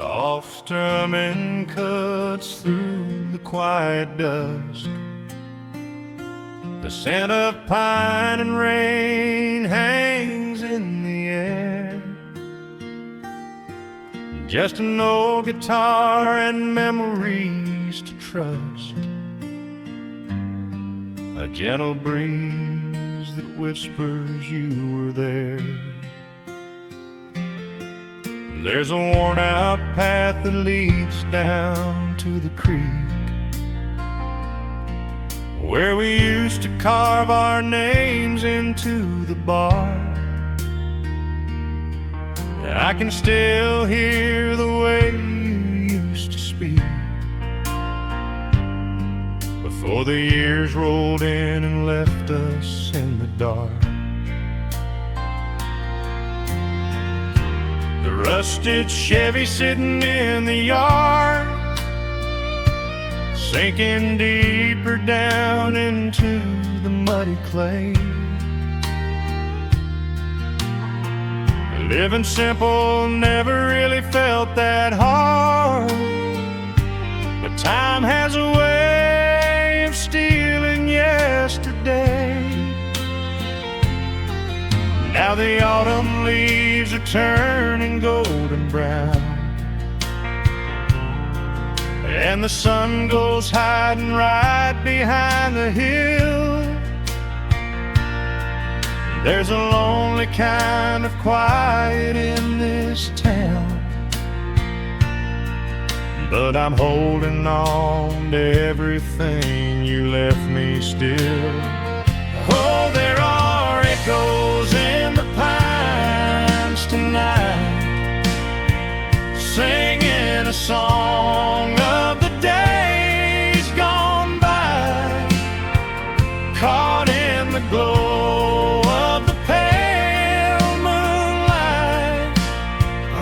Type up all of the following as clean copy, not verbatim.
Soft strumming cuts through the quiet dusk. The scent of pine and rain hangs in the air. Just an old guitar and memories to trust. A gentle breeze that whispers you were there. There's a worn-out path that leads down to the creek, where we used to carve our names into the bark. And I can still hear the way you used to speak before the years rolled in and left us in the dark. The rusted Chevy sitting in the yard, sinking deeper down into the muddy clay. Living simple never really felt that hard, but time has a way of stealing yesterday. Now the autumn leaves are turning golden brown, and the sun goes hiding right behind the hill. There's a lonely kind of quiet in this town, but I'm holding on to everything you left me still. Oh, there are echoes in the pines tonight, singing a song of the days gone by, caught in the glow of the pale moonlight,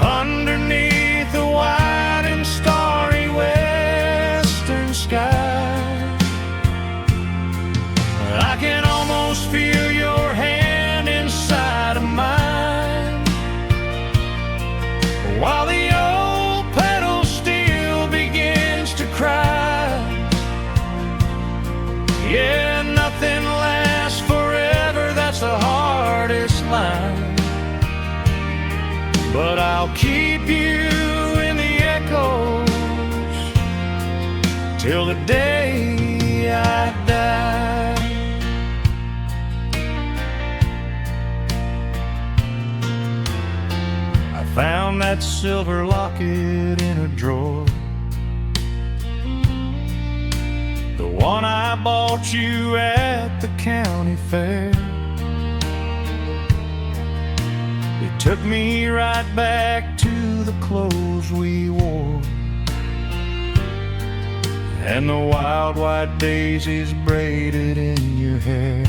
underneath the wide and starry western sky. I can almost feel your hand inside of mine, while the old pedal steel begins to cry. Yeah, nothing lasts forever, that's the hardest line, but I'll keep you in the echoes till the day I die. I found that silver locket in a drawer, the one I bought you at the county fair. It took me right back to the clothes we wore, and the wild white daisies braided in your hair.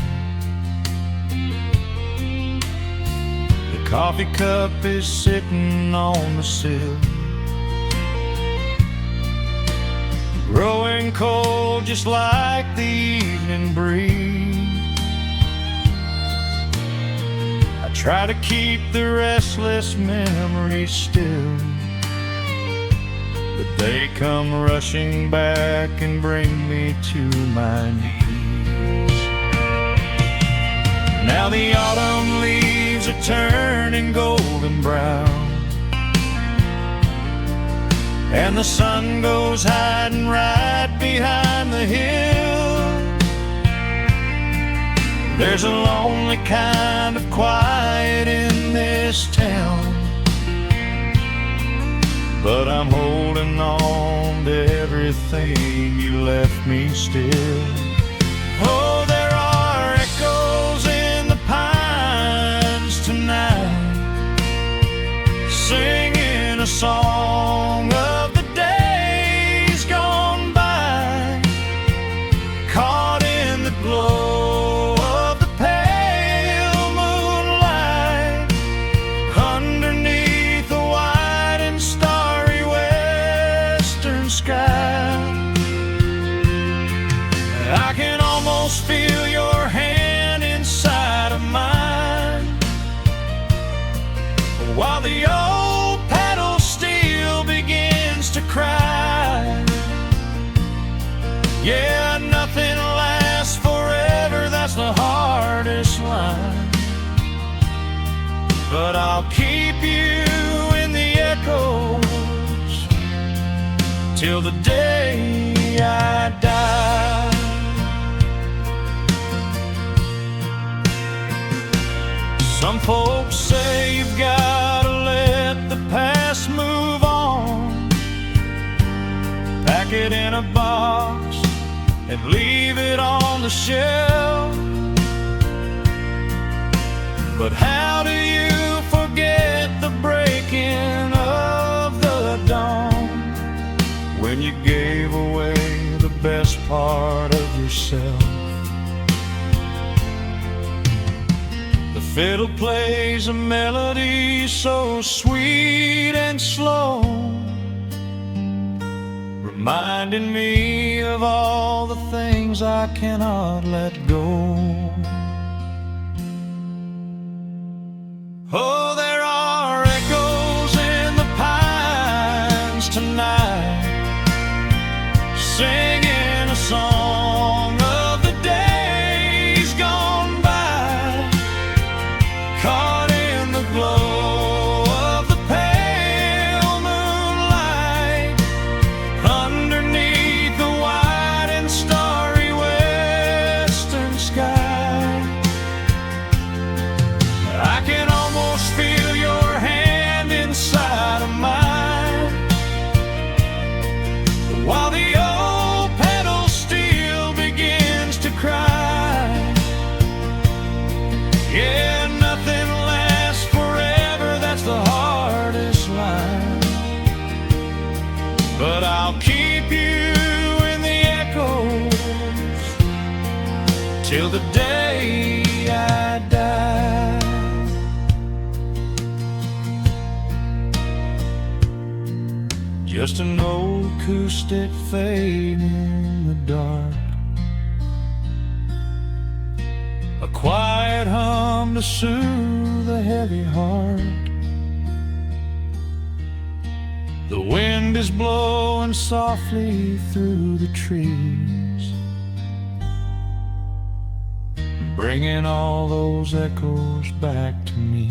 The coffee cup is sitting on the sill, growing cold just like the evening breeze. I try to keep the restless memories still, but they come rushing back and bring me to my knees. Now the autumn leaves are turning golden brown, and the sun goes hiding right behind the hill. There's a lonely kind of quiet in this town, but I'm holding on to everything you left me still. Oh, there are echoes in the pines tonight, singing a song of the days gone by, caught in the glow of the pale moonlight, underneath the wide and starry western sky. I can almost feel your hand inside of mine, while the old pedal steel begins I'll keep you in the echoes till the day I die. Some folks say you've got to let the past move on, pack it in a box and leave it on the shelf. But how do you forget the breaking of the dawn, when you gave away the best part of yourself? The fiddle plays a melody so sweet and slow, reminding me of all the things I cannot let go. Oh, there are echoes in the pines tonight, singing a song of the days gone by, caught in the glow of the pale moonlight, underneath the wide and starry western sky. I can almost feel your hand inside of mine, while the old pedal steel begins to cry. Yeah, nothing lasts forever, that's the hardest line. But I'll keep you in the echoes till the day I die. Just an old acoustic fading in the dark, a quiet hum to soothe a heavy heart. The wind is blowing softly through the trees, bringing all those echoes back to me.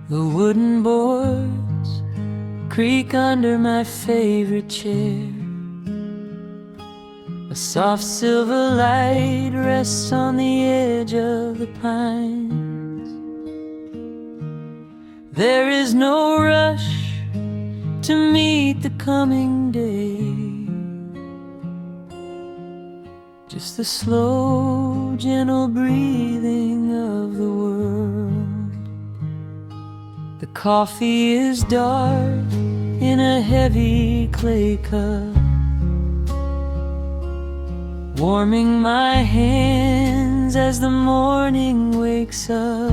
The wooden boards creak under my favorite chair. A soft silver light rests on the edge of the pines. There is no rush to meet the coming day, just the slow, gentle breathing of the world. The coffee is dark in a heavy clay cup, warming my hands as the morning wakes up.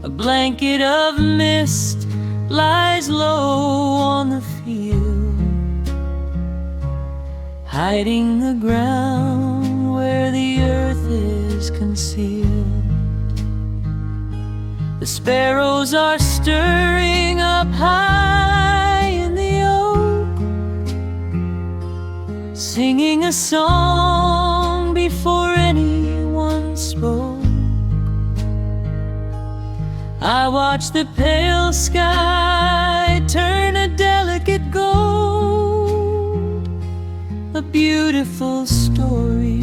A blanket of mist lies low on the field, hiding the ground where the earth is concealed. The sparrows are stirring up high in the oak, singing a song before anyone spoke. I watch the pale sky turn a delicate gold, a beautiful story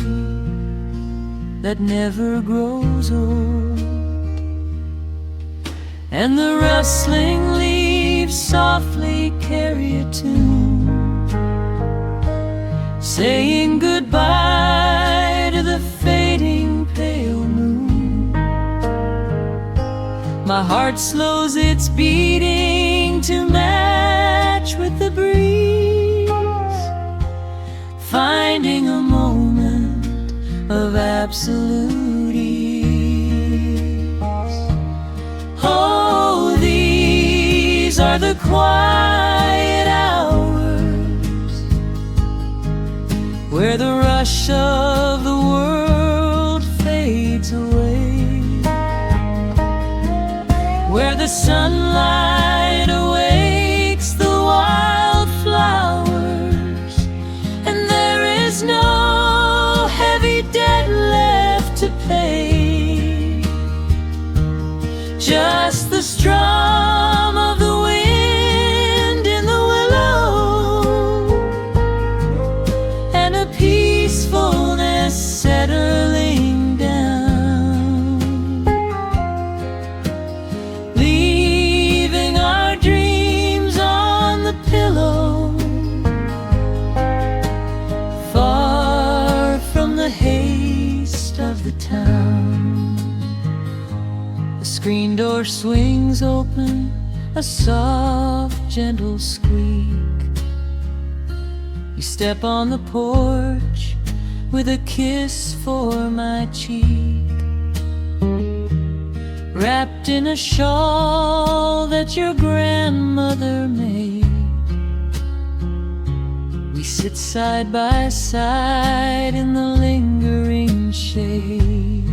that never grows old. And the rustling leaves softly carry a tune, saying goodbye to the fading pale moon. My heart slows its beating to match with the breeze, finding a moment of absolute ease. Oh, these are the quiet where the rush of the world fades away, where the sunlight awakes the wildflowers, and there is no heavy debt left to pay, just the strum of the wind in the willow, and a peacefulness settling down, leaving our dreams on the pillow, far from the haste of the town. The screen door swings open, a soft, gentle squeak. You step on the porch with a kiss for my cheek, wrapped in a shawl that your grandmother made. We sit side by side in the lingering shade.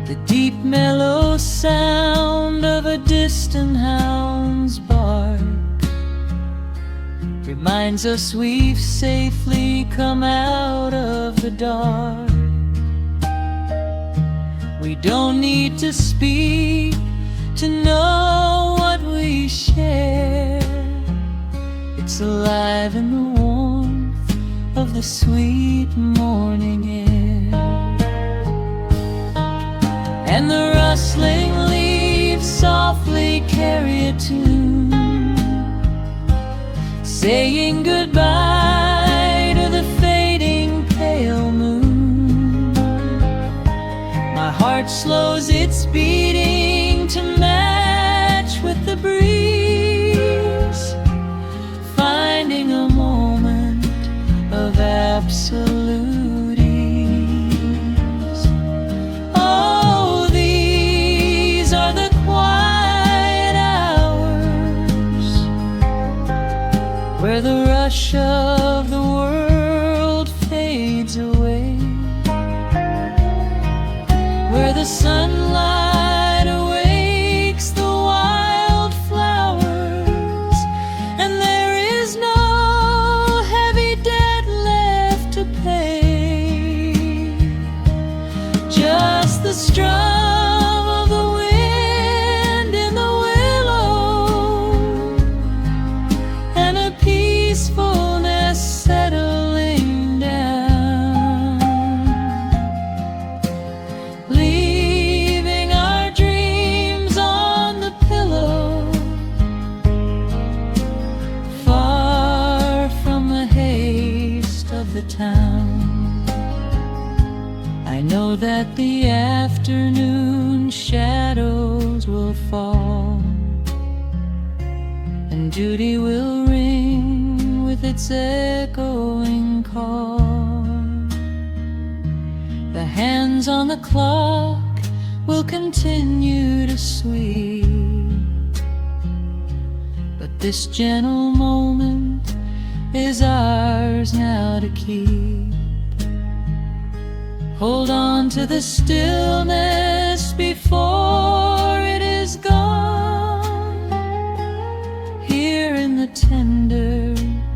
The deep mellow sound of a distant hound's bark reminds us we've safely come out of the dark. We don't need to speak to know what we share. It's alive in the warmth of the sweet morning air, and the rustling leaves softly carry a tune, saying goodbye to the fading pale moon. My heart slows its beating to match with the breeze, finding a moment of absolute ease. Oh, these are the quiet hours, where the rush of the world fades away, where the sunlight awakes the wildflowers, and there is no heavy debt left to pay, just the strum of the wind in the willow, and a peacefulness settling down, leaving our dreams on the pillow, far from the haste of the town. I know that the afternoon shadows will fall, and duty will ring with its echoing call. The hands on the clock will continue to sweep, but this gentle moment is ours now to keep. Hold on to the stillness before it is gone, here in the tender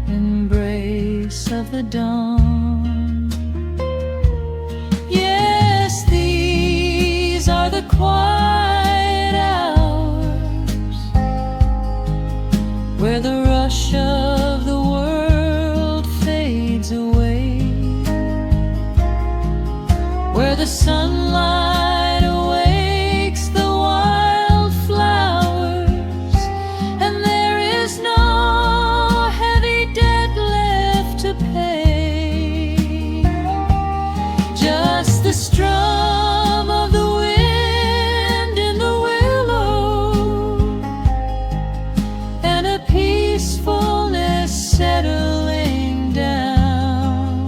embrace of the dawn. Yes, these are the quiet hours, where the rush of the world fades away, where the sunlight awakes the wildflowers, and there is no heavy debt left to pay, just the strum of the wind in the willow, and a peacefulness settling down,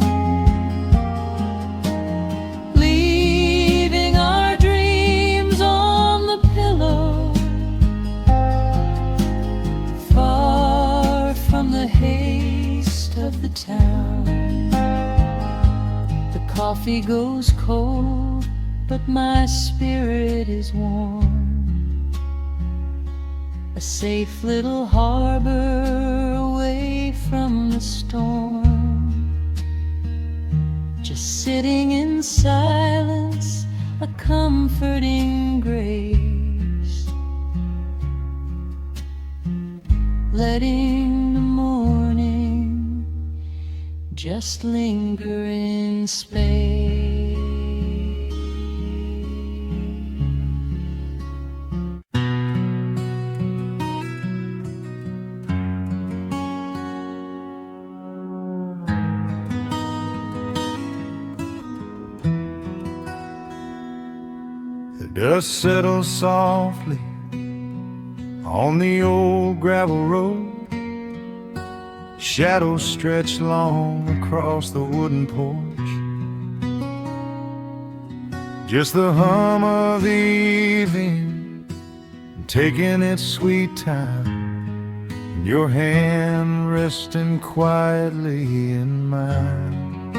leaving coffee goes cold, but my spirit is warm. A safe little harbor away from the storm. Just sitting in silence, a comforting grace, letting the morning just linger in space. The dust settles softly on the old gravel road. Shadows stretch long across the wooden porch. Just the hum of the evening taking its sweet time, and your hand resting quietly in mine.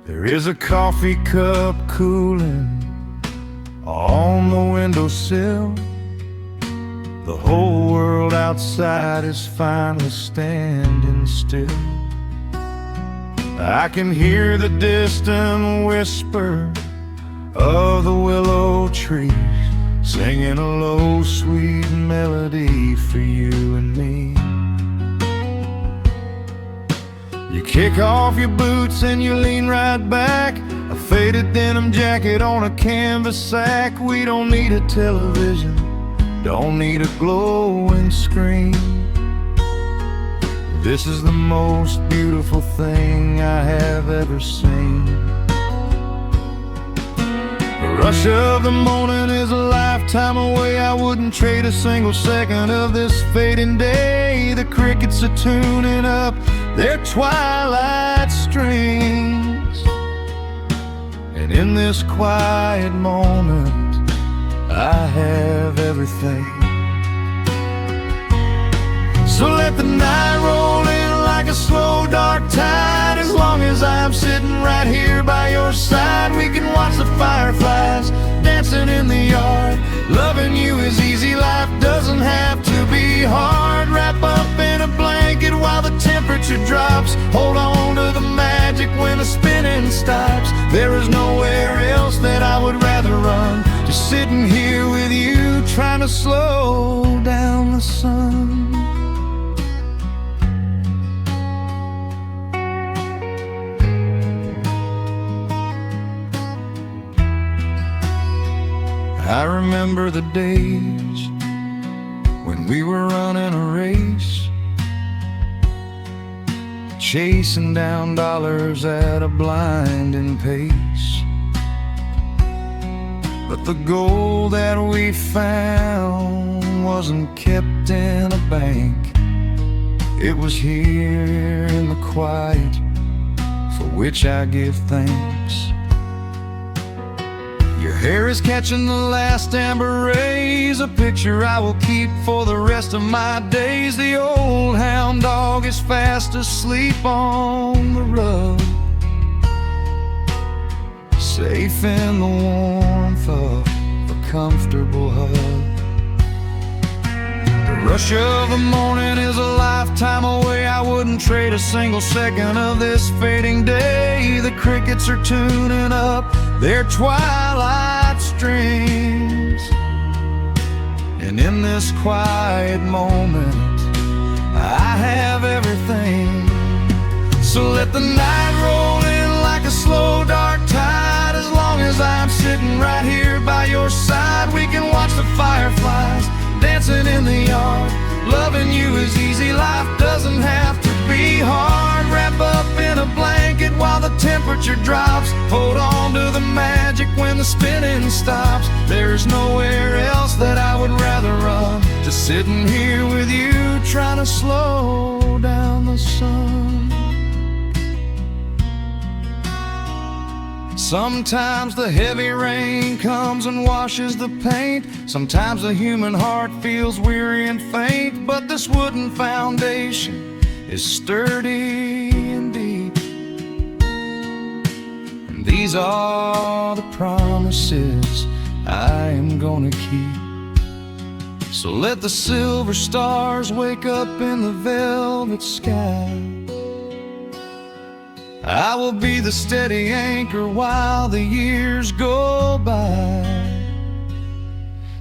There is a coffee cup cooling on the windowsill. The whole world outside is finally standing still. I can hear the distant whisper of the willow trees, singing a low, sweet melody for you and me. You kick off your boots and you lean right back, a faded denim jacket on a canvas sack. We don't need a television, don't need a glowing screen. This is the most beautiful thing I have ever seen. The rush of the morning is a lifetime away. I wouldn't trade a single second of this fading day. The crickets are tuning up their twilight strings, and in this quiet moment I have everything. So let the night roll in like a slow dark tide. As long as I'm sitting right here by your side, we can watch the fireflies dancing in the yard. Loving you is easy, life doesn't have to be hard. Wrap up in a blanket while the temperature drops. Hold on to the magic when the spinning stops. There is nowhere else that I would rather run, just sitting here with you, trying to slow down the sun. I remember the days when we were running a race, chasing down dollars at a blinding pace. But the gold that we found wasn't kept in a bank. It was here in the quiet, for which I give thanks. Your hair is catching the last amber rays, a picture I will keep for the rest of my days. The old hound dog is fast asleep on the rug, safe in the warmth of a comfortable hug. The rush of the morning is a lifetime away. I wouldn't trade a single second of this fading day. The crickets are tuning up their twilight strings, and in this quiet moment I have everything. So let the night roll in like a slow dark tide. As long as I'm sitting right here by your side, we can watch the fireflies dancing in the yard. Loving you is easy, life doesn't have to be hard. Wrap up in a blanket while the temperature drops. Hold on to the magic when the spinning stops. There's nowhere else that I would rather run, just sitting here with you, trying to slow down the sun. Sometimes the heavy rain comes and washes the paint. Sometimes the human heart feels weary and faint. But this wooden foundation is sturdy and deep, These are the promises I am gonna keep. So let the silver stars wake up in the velvet sky. I will be the steady anchor while the years go by.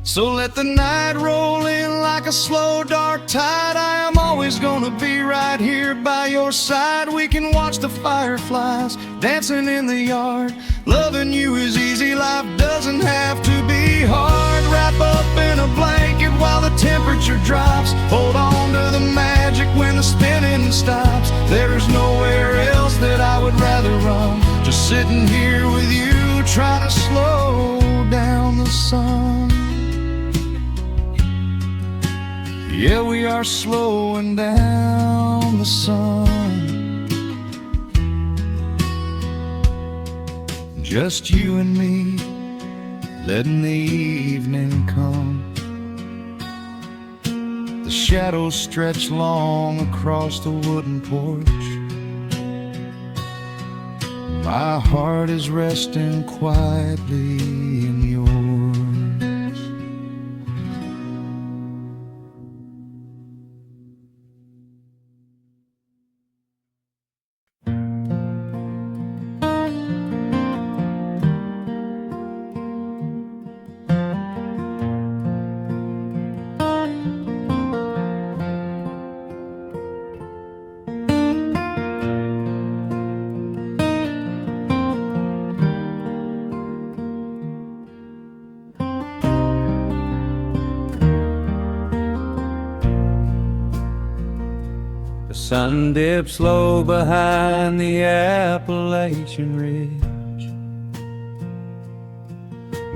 So let the night roll in like a slow dark tide. I am always gonna be right here by your side. We can watch the fireflies dancing in the yard. Loving you is easy, life doesn't have to be hard. Wrap up in a blanket while the temperature drops. Hold on to the magic when the spinning stops. There's nowhere else that I would rather run. Just sitting here with you, trying to slow down the sun. Yeah, we are slowing down the sun. Just you and me, letting the evening come. The shadows stretch long across the wooden porch. My heart is resting quietly in yours. Sun dips low behind the Appalachian Ridge.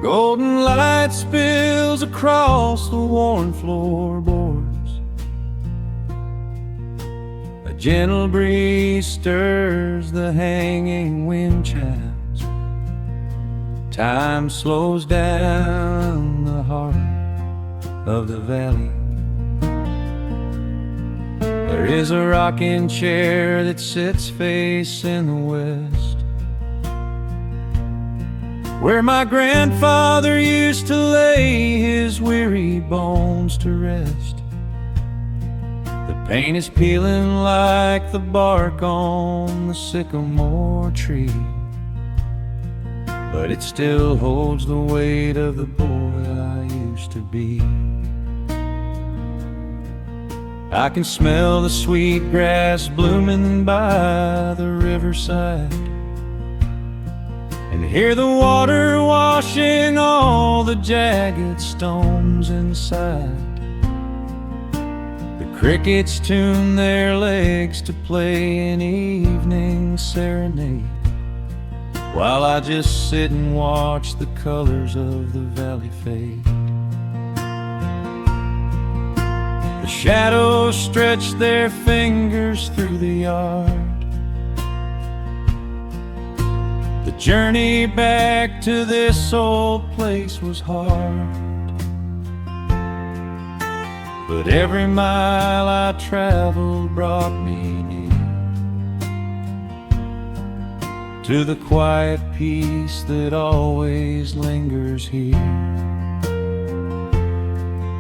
Golden light spills across the worn floorboards. A gentle breeze stirs the hanging wind chimes. Time slows down the heart of the valley. There is a rocking chair that sits facing the west, where my grandfather used to lay his weary bones to rest. The paint is peeling like the bark on the sycamore tree, but it still holds the weight of the boy I used to be. I can smell the sweet grass blooming by the riverside, and hear the water washing all the jagged stones inside. The crickets tune their legs to play an evening serenade, while I just sit and watch the colors of the valley fade. Shadows stretch their fingers through the yard. The journey back to this old place was hard, but every mile I traveled brought me near to the quiet peace that always lingers here.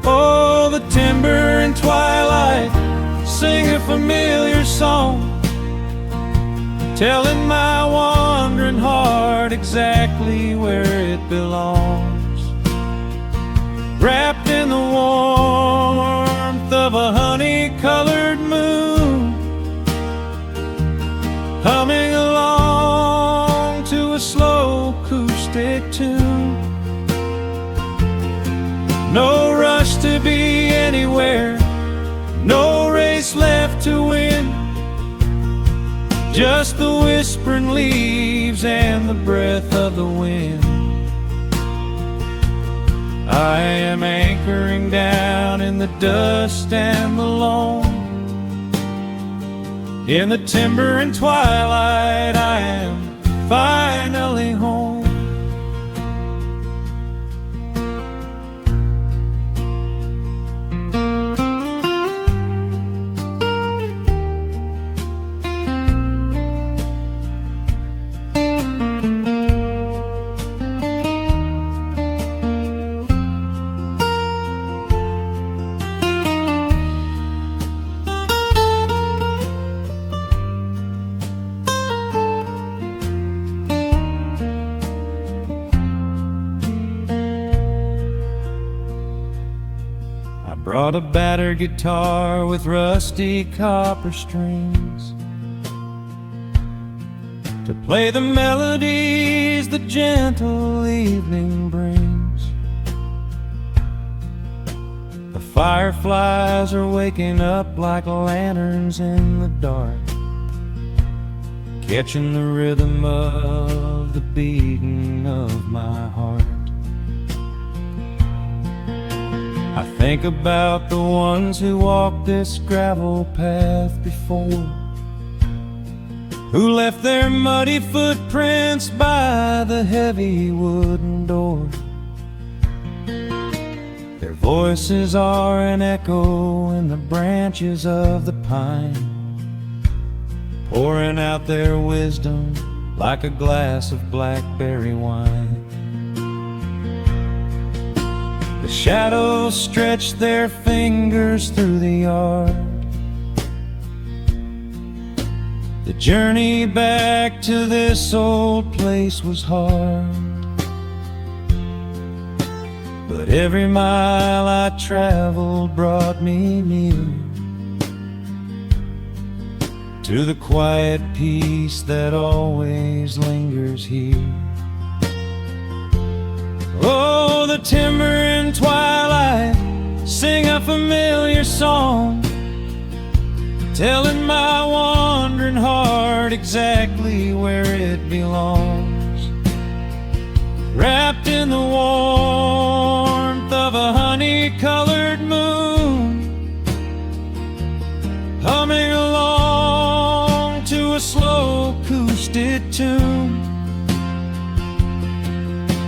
Oh, the timber and twilight sing a familiar song, telling my wandering heart exactly where it belongs. Wrapped in the warmth of a honey-colored moon, humming along to a slow acoustic tune. No rush to be anywhere, no race left to win, just the whispering leaves and the breath of the wind. I am anchoring down in the dust and the loam. In the timber and twilight I am finally home. I brought a battered guitar with rusty copper strings to play the melodies the gentle evening brings. The fireflies are waking up like lanterns in the dark, catching the rhythm of the beating of my heart. I think about the ones who walked this gravel path before, who left their muddy footprints by the heavy wooden door. Their voices are an echo in the branches of the pine, pouring out their wisdom like a glass of blackberry wine. The shadows stretch their fingers through the yard. The journey back to this old place was hard, but every mile I traveled brought me near to the quiet peace that always lingers here. Oh, the timber and twilight sing a familiar song, telling my wandering heart exactly where it belongs. Wrapped in the warmth of a honey-colored moon, humming along to a slow acoustic tune.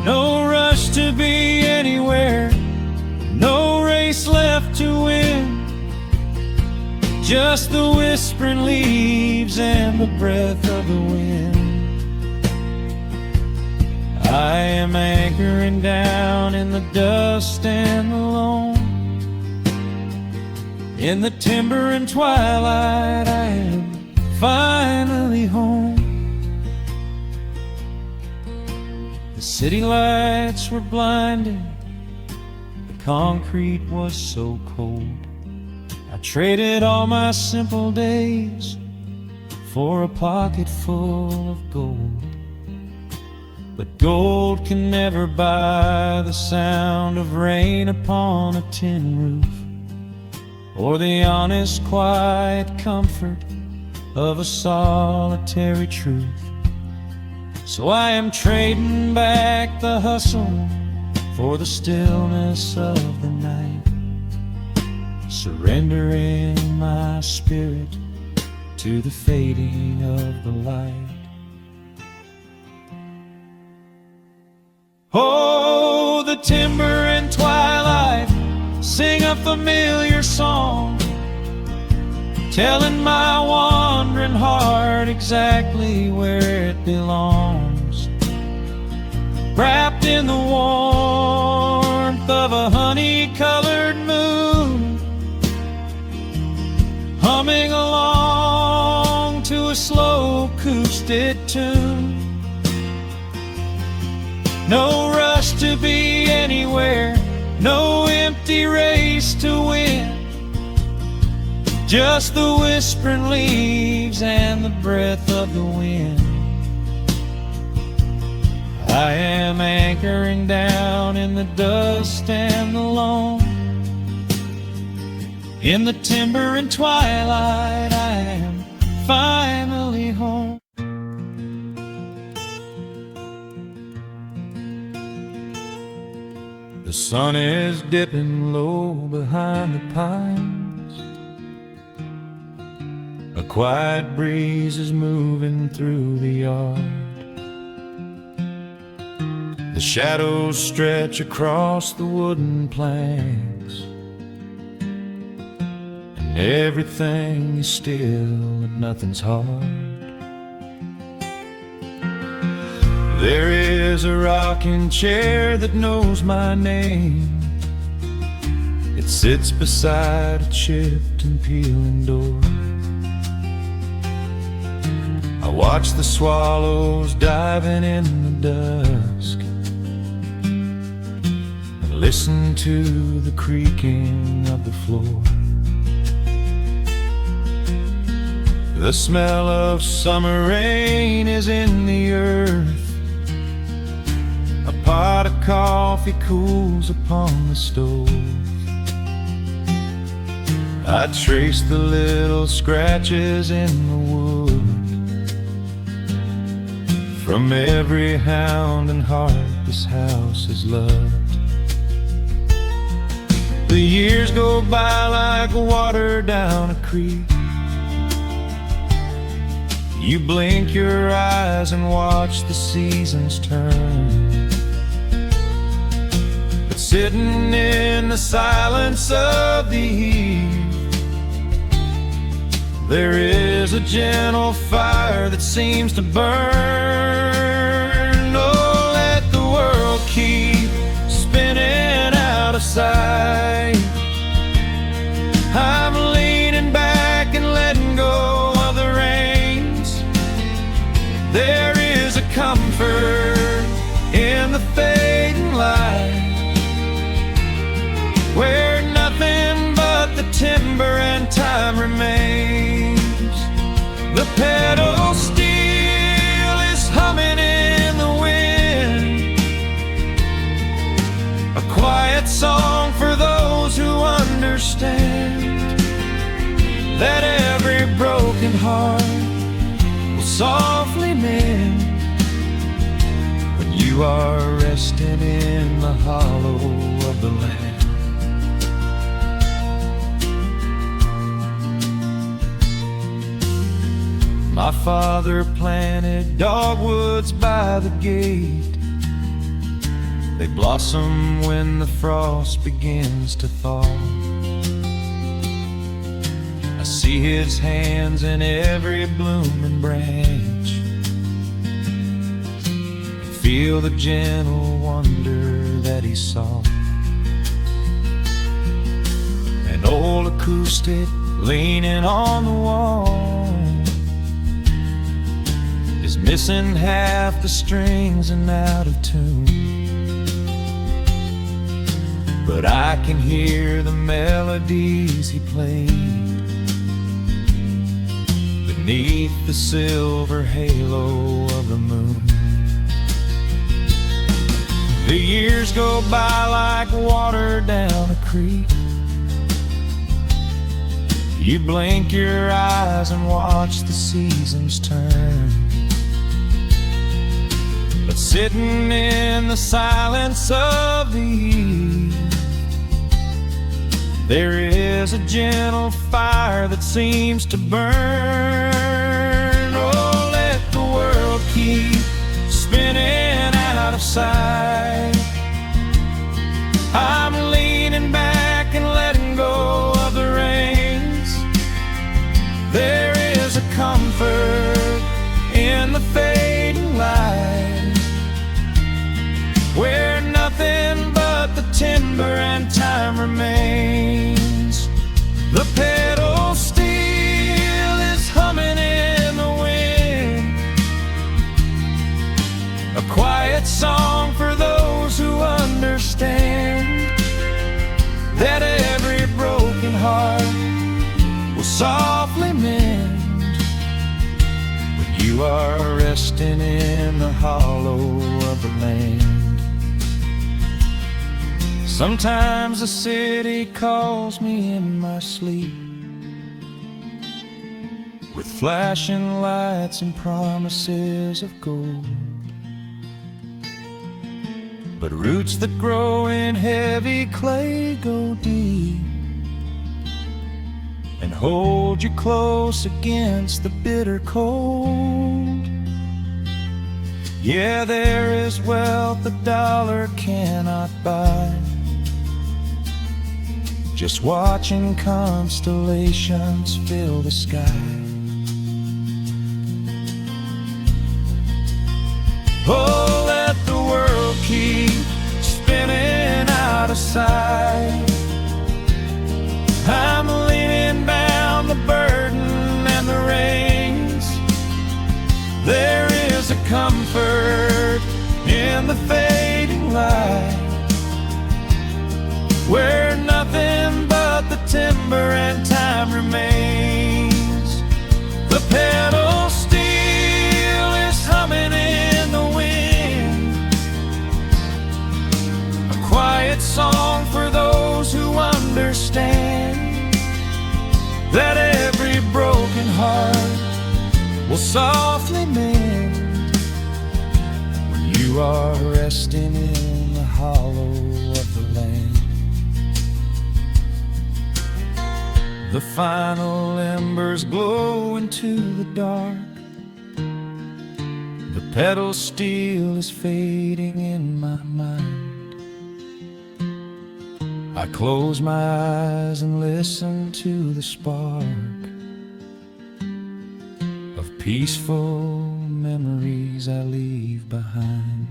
No rush to be anywhere, no race left to win, just the whispering leaves and the breath of the wind. I am anchoring down in the dust and alone. In the timber and twilight, I am finally home. The city lights were blinding, the concrete was so cold. I traded all my simple days for a pocket full of gold. But gold can never buy the sound of rain upon a tin roof, or the honest, quiet comfort of a solitary truth. So I am trading back the hustle for the stillness of the night, surrendering my spirit to the fading of the light. Oh, the timber and twilight sing a familiar song, telling my wandering heart exactly where it belongs. Wrapped in the warmth of a honey-colored moon, humming along to a slow acoustic tune. No rush to be anywhere, no empty race to win, just the whispering leaves and the breath of the wind. I am anchoring down in the dust and the loam. In the timber and twilight, I am finally home. The sun is dipping low behind the pines. A quiet breeze is moving through the yard. The shadows stretch across the wooden planks, and everything is still and nothing's hard. There is a rocking chair that knows my name. It sits beside a chipped and peeling door. I watch the swallows diving in the dusk, and listen to the creaking of of the floor. The smell of summer rain is in the earth. A pot of coffee cools upon the stove. I trace the little scratches in the wood from every hound and heart this house has loved. The years go by like water down a creek. You blink your eyes and watch the seasons turn. But sitting in the silence of the eve, there is a gentle fire that seems to burn. Oh, let the world keep spinning out of sight. I'm leaning back and letting go of the reins. There is a comfort in the fading light, where nothing but the timber and time remains. The pedal steel is humming in the wind, a quiet song for those who understand that every broken heart will softly mend when you are resting in the hollow of the land. My father planted dogwoods by the gate. They blossom when the frost begins to thaw. I see his hands in every blooming branch, and feel the gentle wonder that he saw. An old acoustic leaning on the wall is missing half the strings and out of tune, but I can hear the melodies he played beneath the silver halo of the moon. The years go by like water down a creek. You blink your eyes and watch the seasons turn. But sitting in the silence of the eve, there is a gentle fire that seems to burn. Oh, let the world keep spinning out of sight. I'm leaning back and letting go of the reins. There is a comfort in the fading light, where nothing but the timber and time remains. The pedal steel is humming in the wind, a quiet song for those who understand that every broken heart will softly mend when you are resting in the hollow of the land. Sometimes the city calls me in my sleep, with flashing lights and promises of gold, but roots that grow in heavy clay go deep and hold you close against the bitter cold. Yeah, there is wealth a dollar cannot buy, just watching constellations fill the sky. Oh, let the world keep spinning out of sight. I'm laying down the burden and the reins. There is a comfort in the fading light, where nothing but the will softly mend when you are resting in the hollow of the land. The final embers glow into the dark. The pedal steel is fading in my mind. I close my eyes and listen to the spark of peaceful memories I leave behind.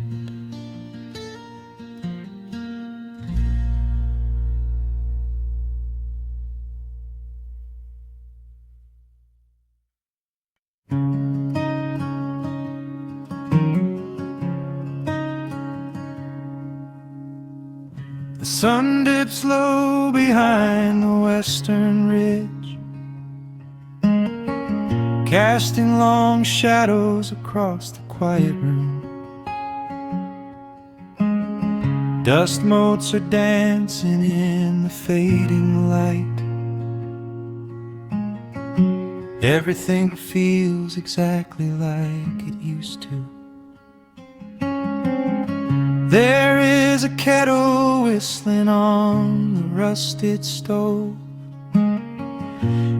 The sun dips low behind the western ridge, casting long shadows across the quiet room. Dust motes are dancing in the fading light. Everything feels exactly like it used to. There is a kettle whistling on the rusted stove.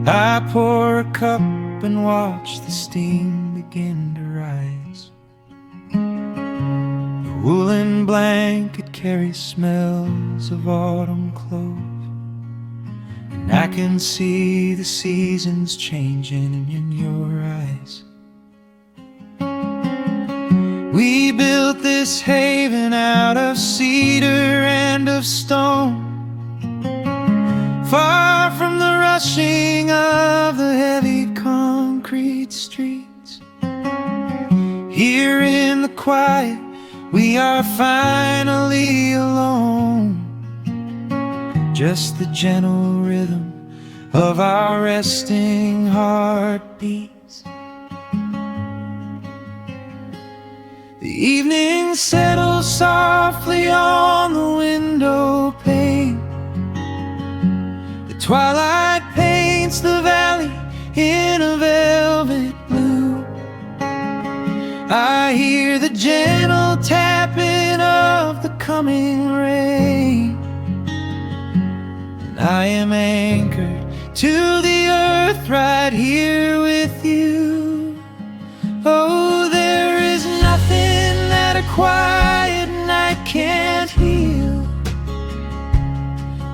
I pour a cup and watch the steam begin to rise. The woolen blanket carries smells of autumn clothes, and I can see the seasons changing in your eyes. We built this haven out of cedar and of stone, far from the rushing of the heavy concrete streets. Here in the quiet, we are finally alone. Just the gentle rhythm of our resting heartbeats. The evening settles softly on the window pane. The twilight paints the valley in a velvet blue. I hear the gentle tapping of the coming rain, and I am anchored to the earth right here with you. Oh, there is nothing that a quiet night can't heal,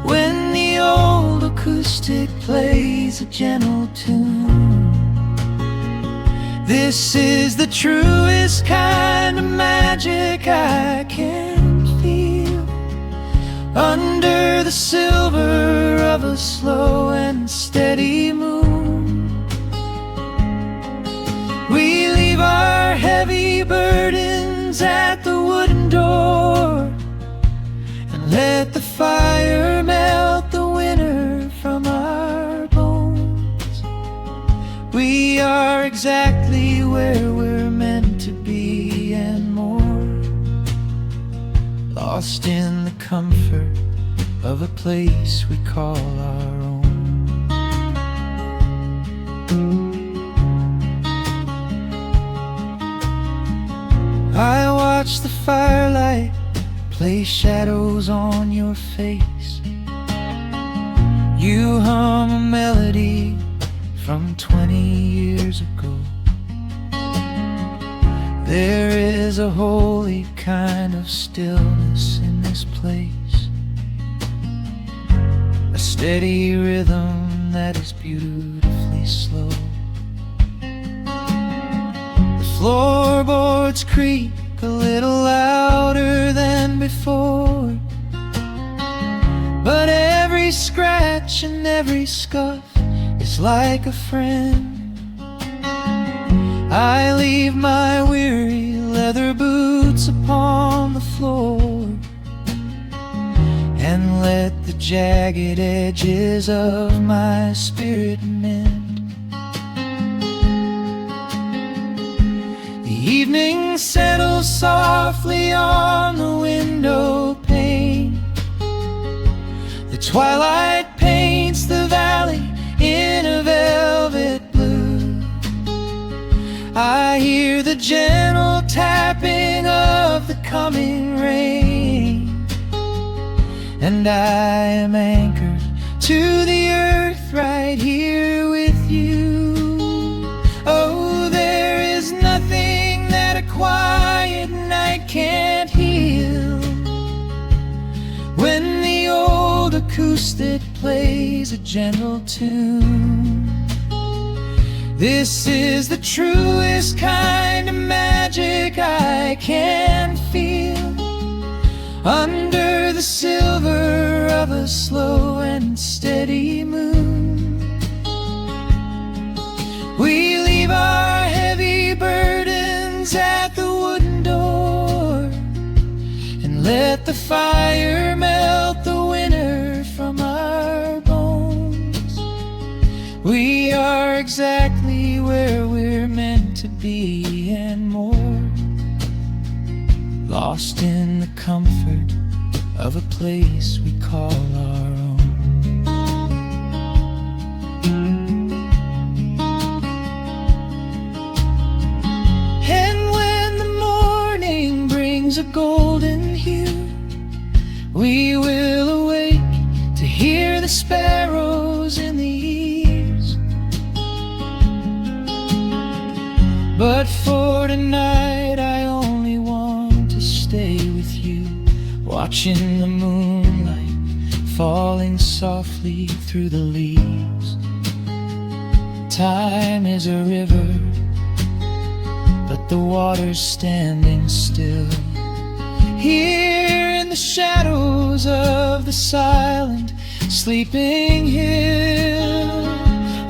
when the old acoustic plays a gentle tune. This is the truest kind of magic I can feel, under the silver of a slow and steady moon. We leave our heavy burdens at the wooden door, and let the fire melt the winter from our bones. We are exactly where we're meant to be and more, lost in the comfort of a place we call our own. I watch the firelight play shadows on your face. You hum a melody from 20 years ago. There is a holy kind of stillness in this place, a steady rhythm that is beautifully slow. The floorboards creak a little louder than before, but every scratch and every scuff is like a friend. I leave my weary leather boots upon the floor, and let the jagged edges of my spirit mend. The evening settles softly on the window pane. The twilight paints the valley in a velvet blue. tapping of the coming rain, and I am anchored to the earth right here with you. Oh, there is nothing that a quiet night can't heal. When the old acoustic plays a gentle tune, this is the truest kind of magic I can feel. Under the silver of a slow and steady moon, we leave our heavy burdens at the wooden door, and let the fire melt the winter from our bones. We are exactly where we're meant to be and more, lost in the comfort of a place we call our own. And when the morning brings a golden hue, we will awake to hear the sparrows in the eaves. But for tonight I only want to stay with you, watching the moonlight falling softly through the leaves. Time is a river, but the water's standing still. Here in the shadows of the silent sleeping hill,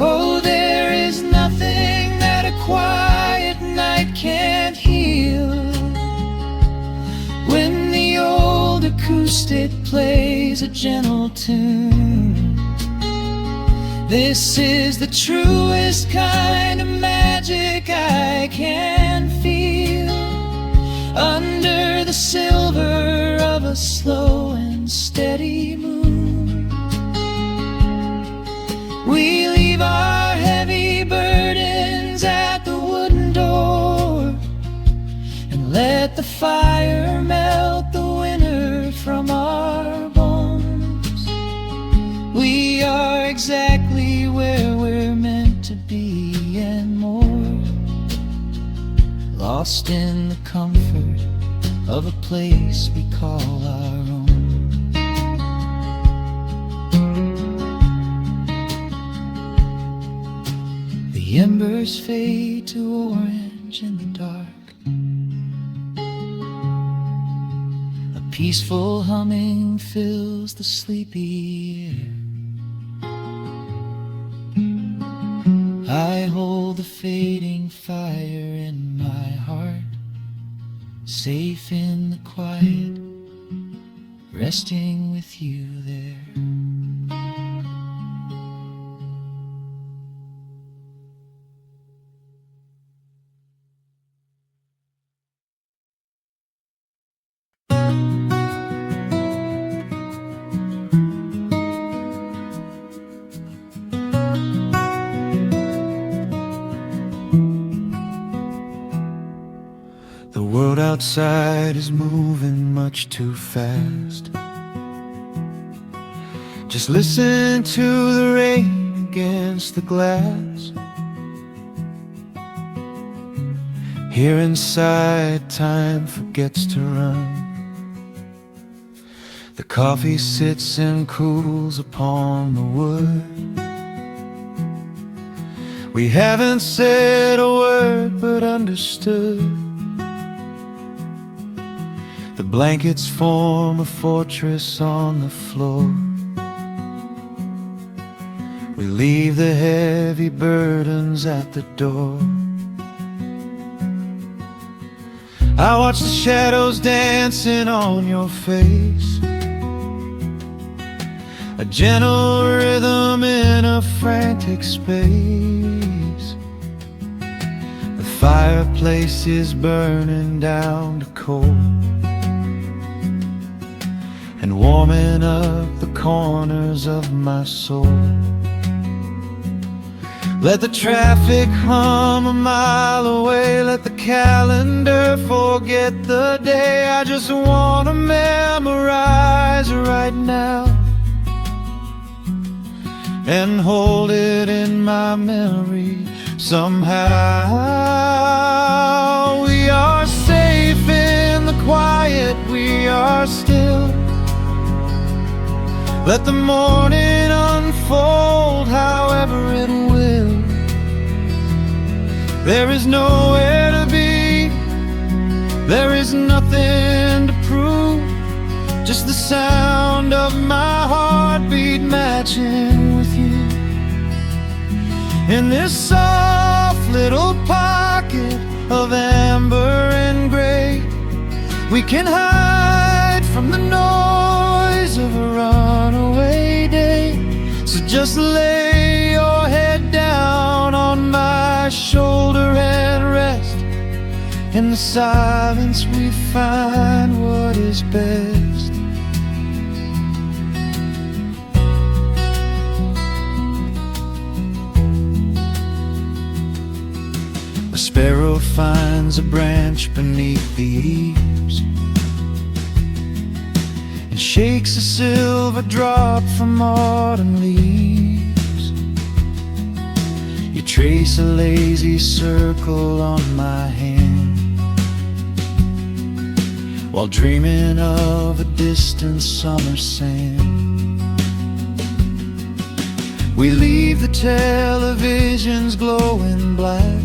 oh, there is nothing that a quiet night can't heal. When the old acoustic plays a gentle tune, this is the truest kind of magic I can feel. Under the silver of a slow and steady moon, we leave our heavy burdens at the wooden door, and let the fire melt the winter from our bones. We are exactly where we're meant to be and more, lost in the comfort of a place we call our own. The embers fade to orange in the dark, a peaceful humming fills the sleepy air. I hold the fading fire in my heart, safe in the quiet, resting with you there. The world outside is moving much too fast. Just listen to the rain against the glass. Here inside, time forgets to run. The coffee sits and cools upon the wood. We haven't said a word but understood. The blankets form a fortress on the floor. We leave the heavy burdens at the door. I watch the shadows dancing on your face, a gentle rhythm in a frantic space. The fireplace is burning down to coal and warming up the corners of my soul. Let the traffic hum a mile away, let the calendar forget the day. I just wanna memorize right now and hold it in my memory somehow. We are safe in the quiet, we are still. Let the morning unfold however it will. There is nowhere to be, there is nothing to prove, just the sound of my heartbeat matching with you. In this soft little pocket of amber and gray, we can hide from the noise of a runaway day. So just lay your head down on my shoulder and rest. In the silence we find what is best. A sparrow finds a branch beneath the eaves and shakes a silver drop from autumn leaves. You trace a lazy circle on my hand while dreaming of a distant summer sand. We leave the televisions glowing black,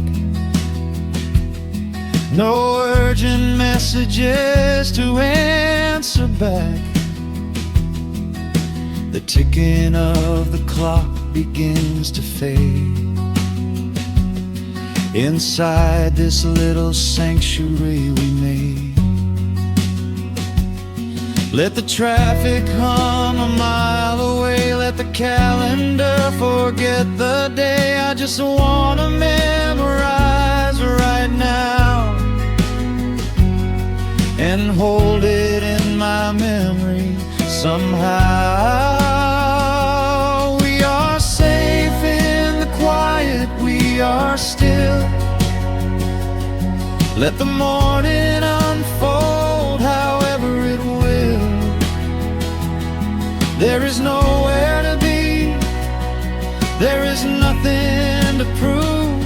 no urgent messages to answer back. The ticking of the clock begins to fade inside this little sanctuary we made. Let the traffic hum a mile away, let the calendar forget the day. I just wanna memorize right now and hold it in my memory somehow. We are safe in the quiet, we are still. Let the morning unfold however it will. There is nowhere to be, there is nothing to prove,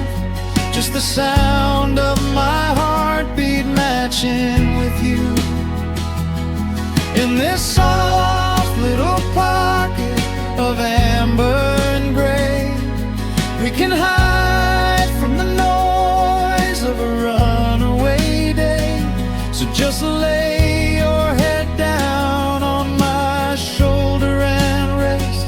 just the sound of my heartbeat matching with you. In this soft little pocket of amber and gray, we can hide from the noise of a runaway day. So just lay your head down on my shoulder and rest.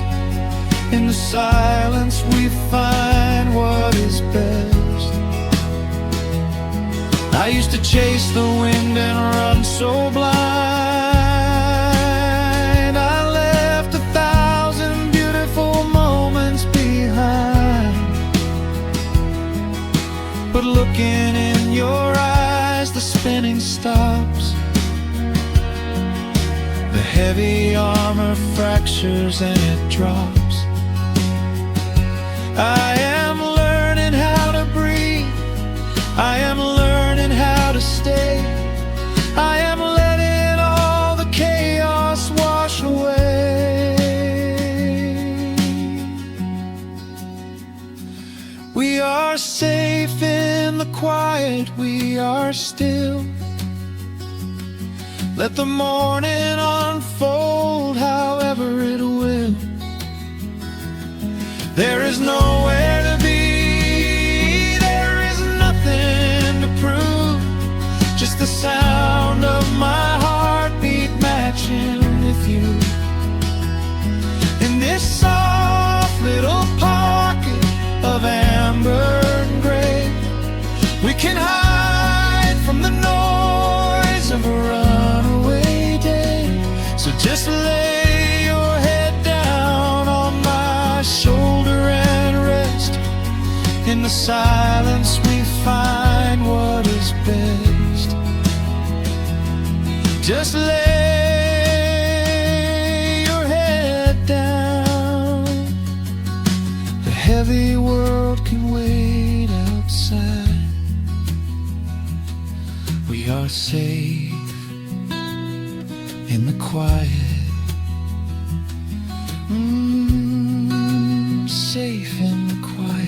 In the silence we find what is best. I used to chase the wind and run so blind, I left 1,000 beautiful moments behind. But looking in your eyes, the spinning stops, the heavy armor fractures and it drops. I am learning how to breathe, I am learning how to stay, I am letting all the chaos wash away. We are safe in the quiet, we are still. Let the morning unfold however it will. There is nowhere to be, there is nothing to prove, just the sound of my heartbeat matching with you. In this soft little pocket of amber and gray, we can hide from the noise of a runaway day. So just lay your head down on my shoulder and rest. In the silence we find what is best. Just lay your head down, the heavy world can wait outside. We are safe in the quiet. Safe in the quiet.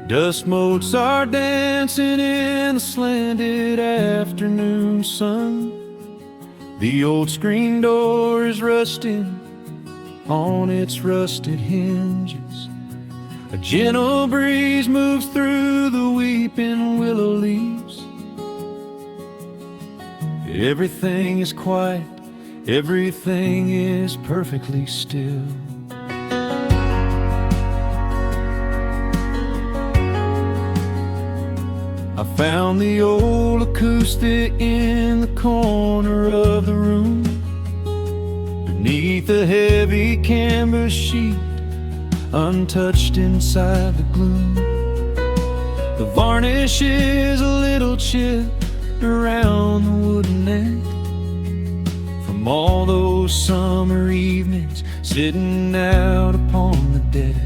Dust motes are dancing in the slanted afternoon sun. The old screen door is rusting on its rusted hinges. A gentle breeze moves through the weeping willow leaves. Everything is quiet, everything is perfectly still. I found the old acoustic in the corner of the room, beneath a heavy canvas sheet, untouched inside the gloom. The varnish is a little chipped around the wooden neck, from all those summer evenings sitting out upon the deck.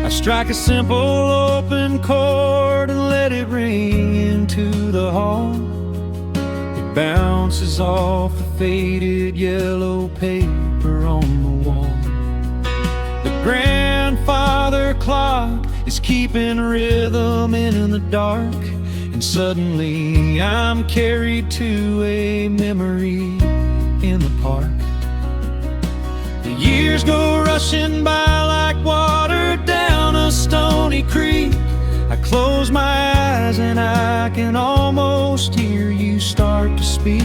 I strike a simple open chord and let it ring into the hall. It bounces off the faded yellow paper on the wall. The grandfather clock is keeping rhythm in the dark, and suddenly I'm carried to a memory in the park. The years go rushing by like water down a stony creek. I close my eyes and I can almost hear you start to speak.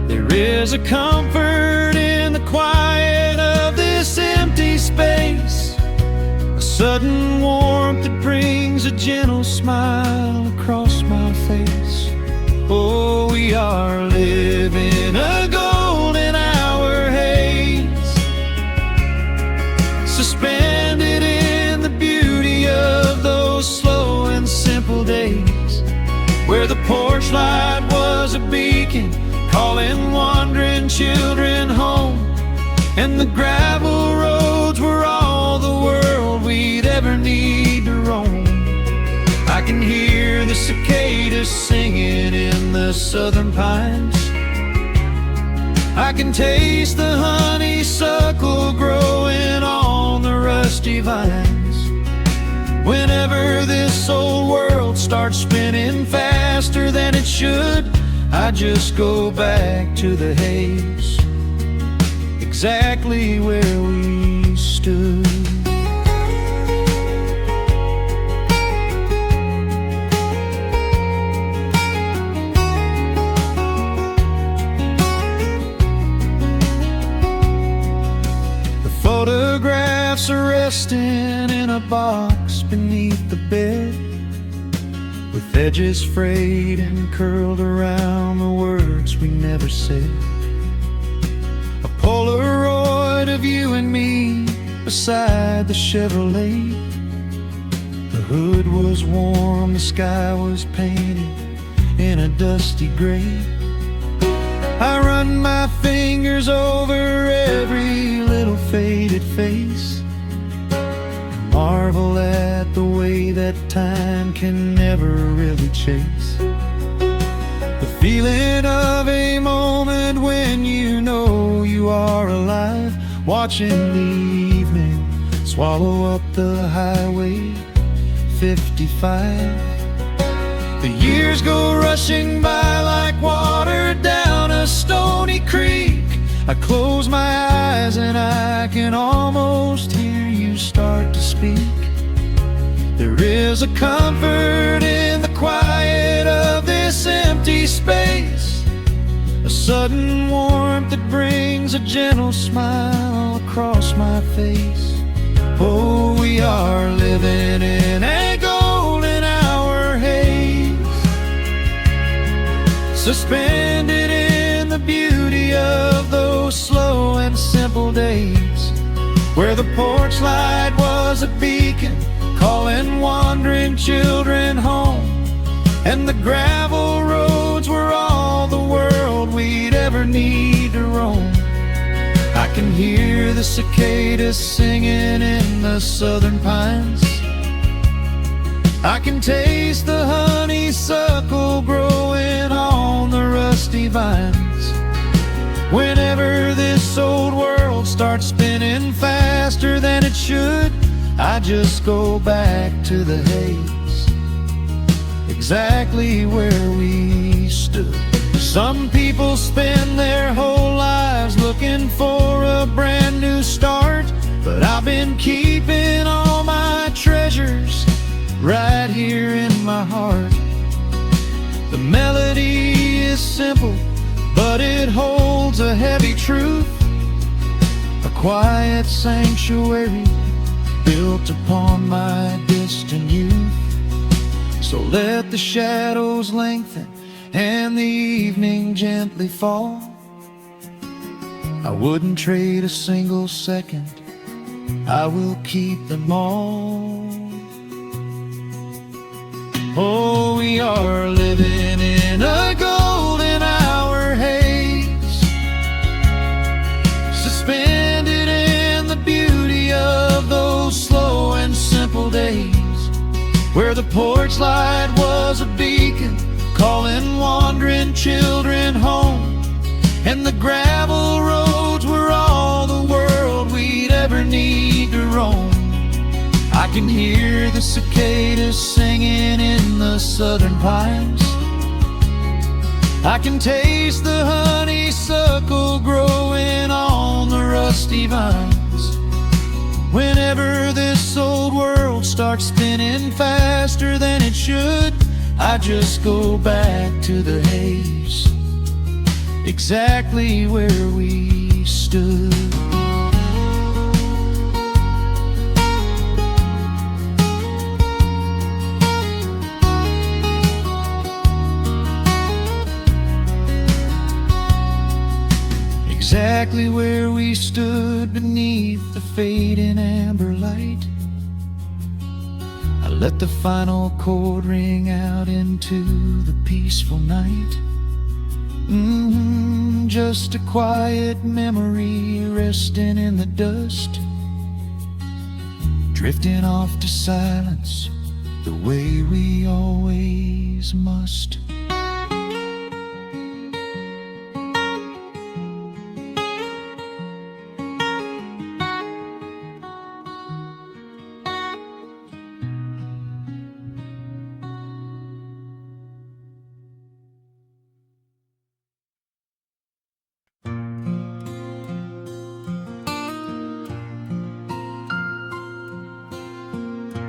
There is a comfort in the quiet of this empty space, a sudden warmth that brings a gentle smile across my face. Oh, we are living a golden hour haze, suspended in the beauty of those slow and simple days, where the porch light was a beacon calling wandering children home, and the gravel roads were all the world we'd ever need to roam. I can hear the cicadas singing in the southern pines. I can taste the honeysuckle growing on the rusty vines. Whenever this old world starts spinning faster than it should, I just go back to the haze, exactly where we stood. Photographs are resting in a box beneath the bed, with edges frayed and curled around the words we never said. A Polaroid of you and me beside the Chevrolet. The hood was warm, the sky was painted in a dusty gray. I run my fingers over every little faded face, marvel at the way that time can never really chase the feeling of a moment when you know you are alive, watching the evening swallow up the highway 55. The years go rushing by like water down a stony creek. I close my eyes and I can almost hear you start to speak. There is a comfort in the quiet of this empty space, a sudden warmth that brings a gentle smile across my face. Oh, we are living in a golden hour haze, suspended in the beauty of those slow and simple days, where the porch light was a beacon calling wandering children home, and the gravel roads were all the world we'd ever need to roam. I can hear the cicadas singing in the southern pines. I can taste the honeysuckle growing on the rusty vines. Whenever this old world starts spinning faster than it should, I just go back to the haze, exactly where we stood. Some people spend their whole lives looking for a brand new start, but I've been keeping all my treasures right here in my heart. The melody is simple, but it holds a heavy truth, a quiet sanctuary built upon my distant youth. So let the shadows lengthen and the evening gently fall. I wouldn't trade a single second, I will keep them all. Oh, we are living in a golden hour haze, suspended in the beauty of those slow and simple days, where the porch light was a beacon calling wandering children home, and the gravel roads were all the world we'd ever need to roam. I can hear the cicadas singing in the southern pines. I can taste the honeysuckle growing on the rusty vines. Whenever this old world starts spinning faster than it should, I just go back to the haze, exactly where we stood. Exactly where we stood beneath the fading amber light. I let the final chord ring out into the peaceful night. Just a quiet memory resting in the dust, drifting off to silence the way we always must.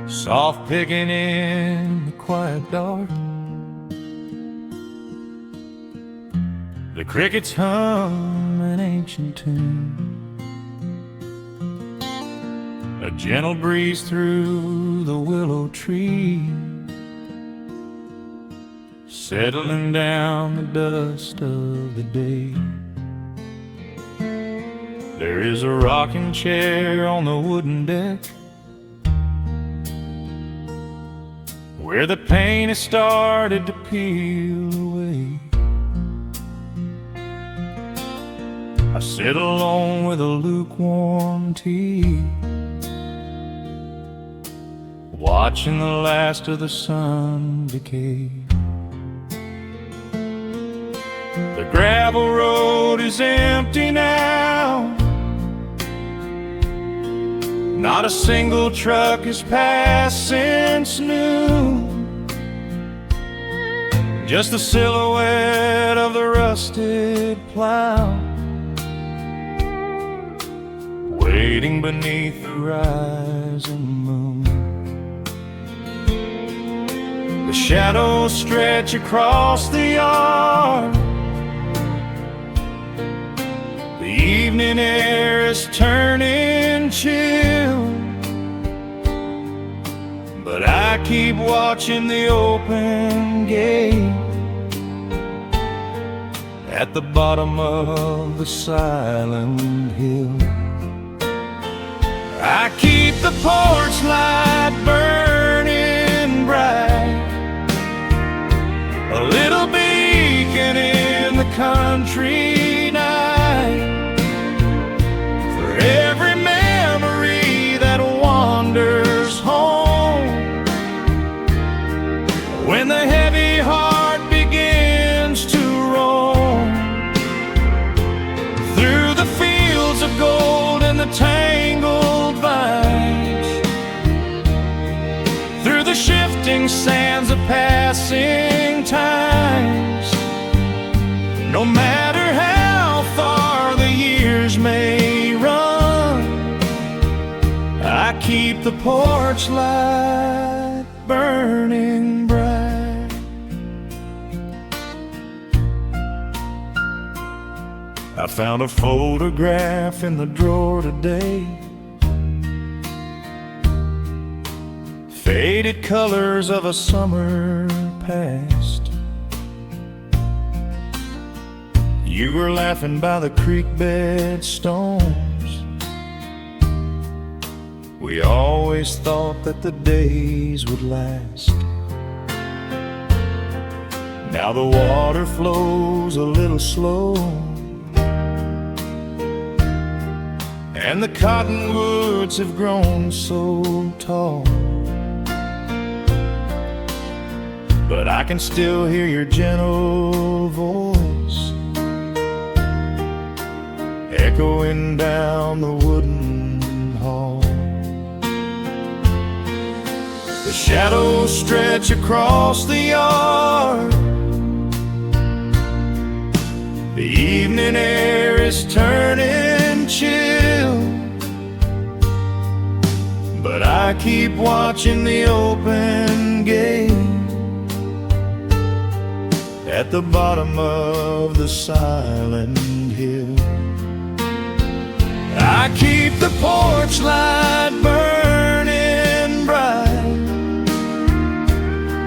Soft picking in the quiet dark, the crickets hum an ancient tune, a gentle breeze through the willow tree, settling down the dust of the day. There is a rocking chair on the wooden deck, where the paint has started to peel away. I sit alone with a lukewarm tea, watching the last of the sun decay. The gravel road is empty now, not a single truck has passed since noon. Just the silhouette of the rusted plow, waiting beneath the rising moon. The shadows stretch across the yard, the evening air is turning chill, but I keep watching the open gate at the bottom of the silent hill. I keep the porch light burning bright, a little beacon in the country night, for every memory that wanders home. When the heavy heart begins to roam through the fields of gold and the tangled vines, through the shifting sands of passing times, no matter how far the years may run, I keep the porch light burning bright. I found a photograph in the drawer today, faded colors of a summer past. You were laughing by the creek bed stones. We always thought that the days would last. Now the water flows a little slow, and the cottonwoods have grown so tall, but I can still hear your gentle voice echoing down the wooden hall. The shadows stretch across the yard, the evening air is turning chill, but I keep watching the open gate at the bottom of the silent hill. I keep the porch light burning bright,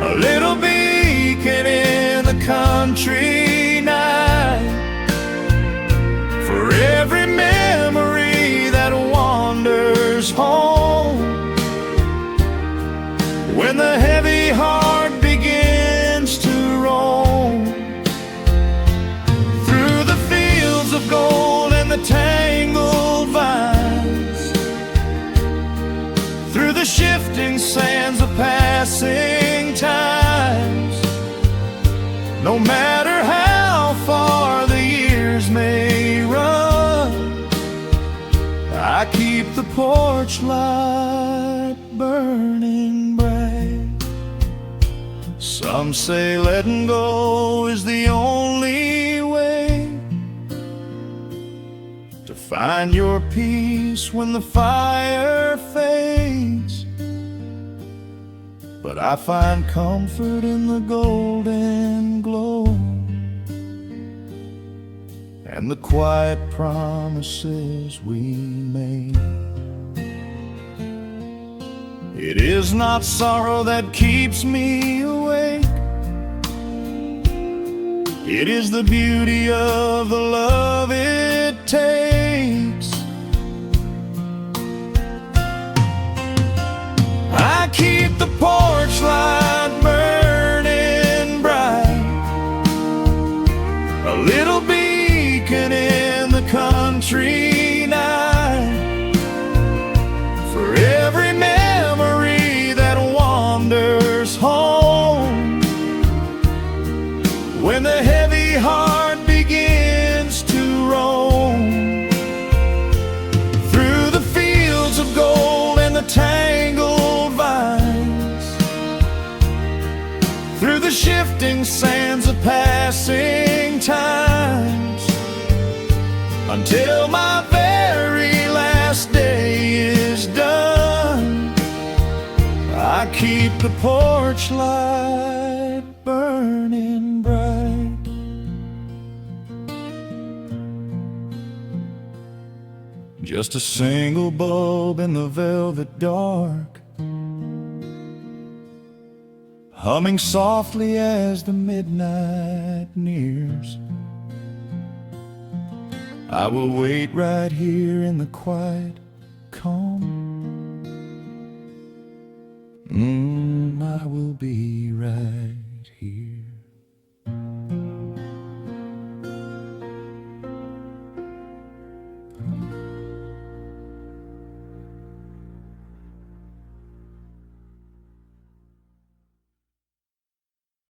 a little beacon in the country night, for every memory that wanders home. When the heavy heart begins to roam through the fields of gold and the tangled vines, through the shifting sands of passing times, no matter how far the years may run, I keep the porch light burning bright. Some say letting go is the only way to find your peace when the fire fades, but I find comfort in the golden glow and the quiet promises we made. It is not sorrow that keeps me awake, it is the beauty of the love it takes. I keep the porch light burning bright, a little beacon in the country night, for every memory that wanders home. When the heavy heart begins to roam through the fields of gold and the tangled vines, through the shifting sands of passing times, until my very last day is done, I keep the porch light burning bright. Just a single bulb in the velvet dark, humming softly as the midnight nears. I will wait right here in the quiet calm. I will be right